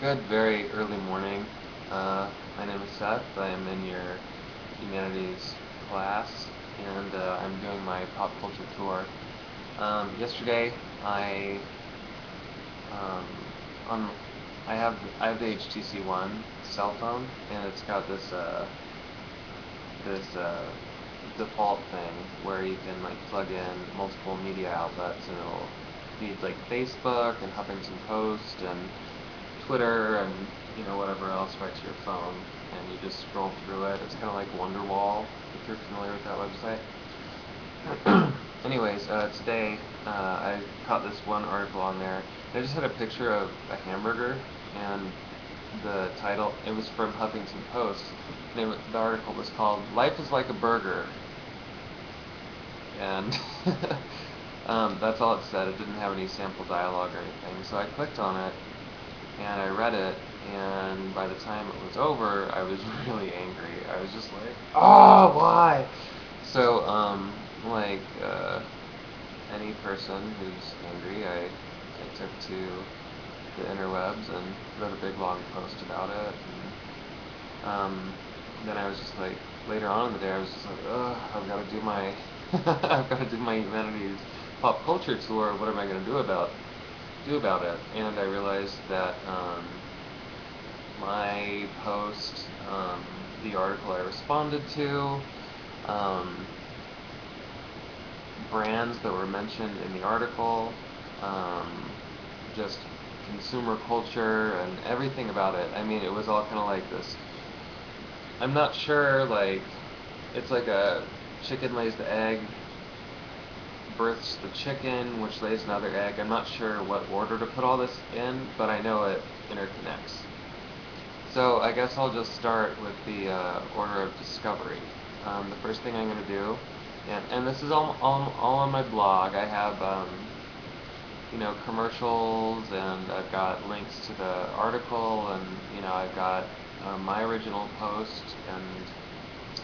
Good, very early morning. My name is Seth. I am in your humanities class, and I'm doing my pop culture tour. Yesterday, I um, on I have the HTC One cell phone, and it's got this default thing where you can like plug in multiple media outlets, and it'll feed like Facebook and Huffington Post and Twitter and whatever else right to your phone, and you just scroll through it. It's kind of like Wonderwall, if you're familiar with that website. Anyways, today I caught this one article on there. They just had a picture of a hamburger, and the title, it was from Huffington Post. The article was called "Life is Like a Burger," and that's all it said. It didn't have any sample dialogue or anything. So I clicked on it, and I read it, and by the time it was over, I was really angry. I was just like, oh, why? So, like any person who's angry, I took to the interwebs and wrote a big long post about it. And, then I was just like, later on in the day, I was just like, ugh, I've got to do my, I've got to do my humanities pop culture tour. What am I going to do about it? And I realized that my post, the article I responded to, um, brands that were mentioned in the article, um, just consumer culture and everything about it. I mean, it was all kind of like this. I'm not sure, like, it's like a chicken lays the egg, births the chicken, which lays another egg. I'm not sure what order to put all this in, but I know it interconnects. So I guess I'll just start with the order of discovery. The first thing I'm going to do, and this is all on my blog. I have commercials, and I've got links to the article, and I've got my original post, and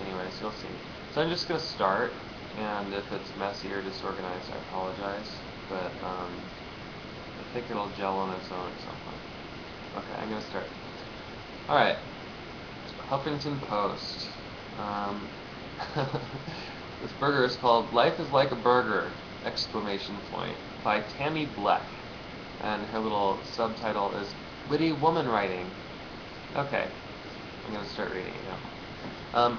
anyways, you'll see. So I'm just going to start, and if it's messy or disorganized, I apologize, but I think it'll gel on its own at some point. Okay, I'm going to start. Alright, Huffington Post. Um, this burger is called "Life is Like a Burger!" Exclamation point, by Tammy Bleck, and her little subtitle is "Witty Woman Writing." Okay, I'm gonna start reading it now.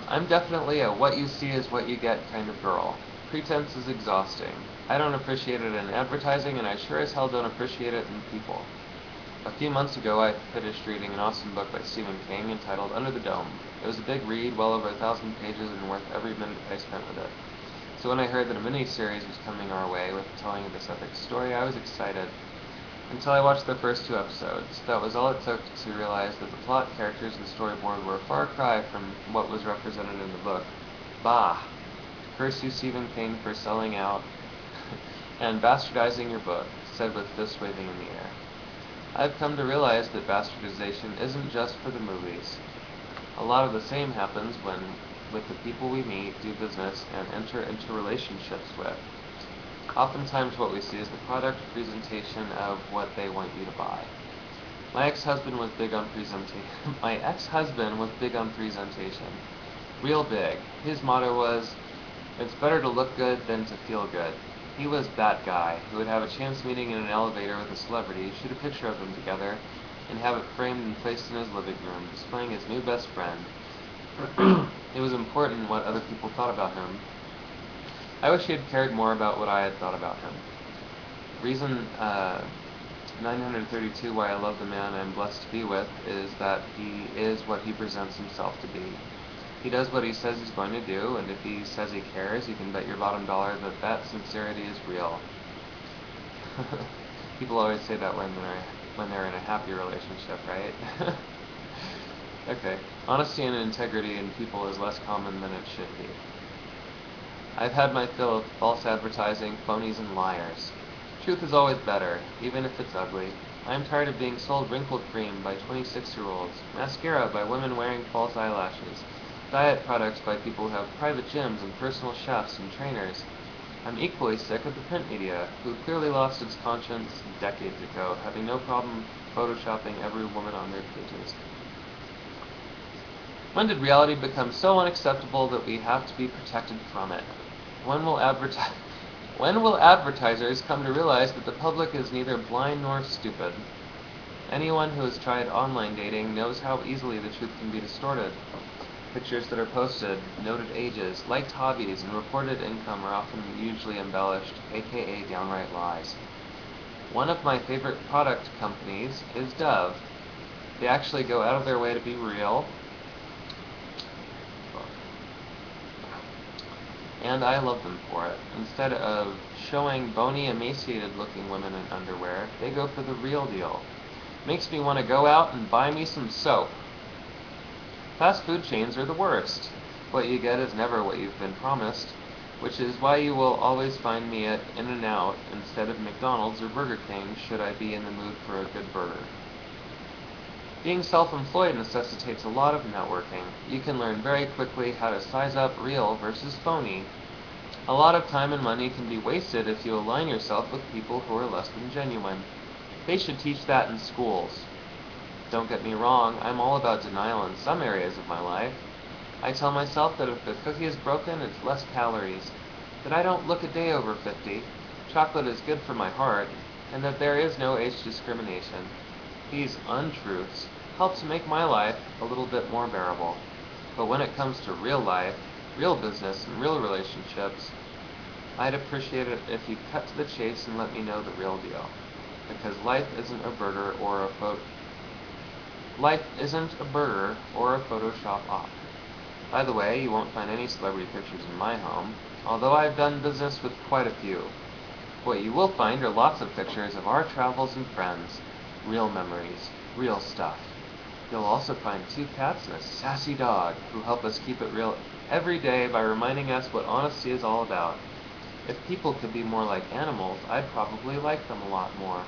I'm definitely a what you see is what you get kind of girl. Pretense is exhausting. I don't appreciate it in advertising, and I sure as hell don't appreciate it in people. A few months ago, I finished reading an awesome book by Stephen King entitled Under the Dome. It was a big read, well over 1,000 pages, and worth every minute I spent with it. So when I heard that a mini-series was coming our way with the telling of this epic story, I was excited. Until I watched the first 2 episodes. That was all it took to realize that the plot, characters, and storyboard were a far cry from what was represented in the book. Bah! Curse you, Stephen King, for selling out and bastardizing your book, said with fist waving in the air. I've come to realize that bastardization isn't just for the movies. A lot of the same happens with the people we meet, do business, and enter into relationships with. Oftentimes what we see is the product presentation of what they want you to buy. My ex-husband was big on presentation. My ex-husband was big on presentation. Real big. His motto was, "It's better to look good than to feel good." He was that guy who would have a chance meeting in an elevator with a celebrity, shoot a picture of them together, and have it framed and placed in his living room, displaying his new best friend. It was important what other people thought about him. I wish he had cared more about what I had thought about him. Reason 932 why I love the man I'm blessed to be with is that he is what he presents himself to be. He does what he says he's going to do, and if he says he cares, you can bet your bottom dollar that that sincerity is real. People always say that when they're in a happy relationship, right? Okay. Honesty and integrity in people is less common than it should be. I've had my fill of false advertising, phonies, and liars. Truth is always better, even if it's ugly. I am tired of being sold wrinkle cream by 26-year-olds, mascara by women wearing false eyelashes, diet products by people who have private gyms and personal chefs and trainers. I'm equally sick of the print media, who clearly lost its conscience decades ago, having no problem photoshopping every woman on their pages. When did reality become so unacceptable that we have to be protected from it? When will advertisers come to realize that the public is neither blind nor stupid? Anyone who has tried online dating knows how easily the truth can be distorted. Pictures that are posted, noted ages, liked hobbies, and reported income are often usually embellished, aka downright lies. One of my favorite product companies is Dove. They actually go out of their way to be real, and I love them for it. Instead of showing bony, emaciated-looking women in underwear, they go for the real deal. Makes me want to go out and buy me some soap. Fast food chains are the worst. What you get is never what you've been promised, which is why you will always find me at In-N-Out instead of McDonald's or Burger King should I be in the mood for a good burger. Being self-employed necessitates a lot of networking. You can learn very quickly how to size up real versus phony. A lot of time and money can be wasted if you align yourself with people who are less than genuine. They should teach that in schools. Don't get me wrong, I'm all about denial in some areas of my life. I tell myself that if the cookie is broken, it's less calories, that I don't look a day over 50, chocolate is good for my heart, and that there is no age discrimination. These untruths help to make my life a little bit more bearable. But when it comes to real life, real business, and real relationships, I'd appreciate it if you cut to the chase and let me know the real deal. Because life isn't a burger or a Photoshop op. By the way, you won't find any celebrity pictures in my home, although I've done business with quite a few. What you will find are lots of pictures of our travels and friends, real memories, real stuff. You'll also find 2 cats and a sassy dog who help us keep it real every day by reminding us what honesty is all about. If people could be more like animals, I'd probably like them a lot more.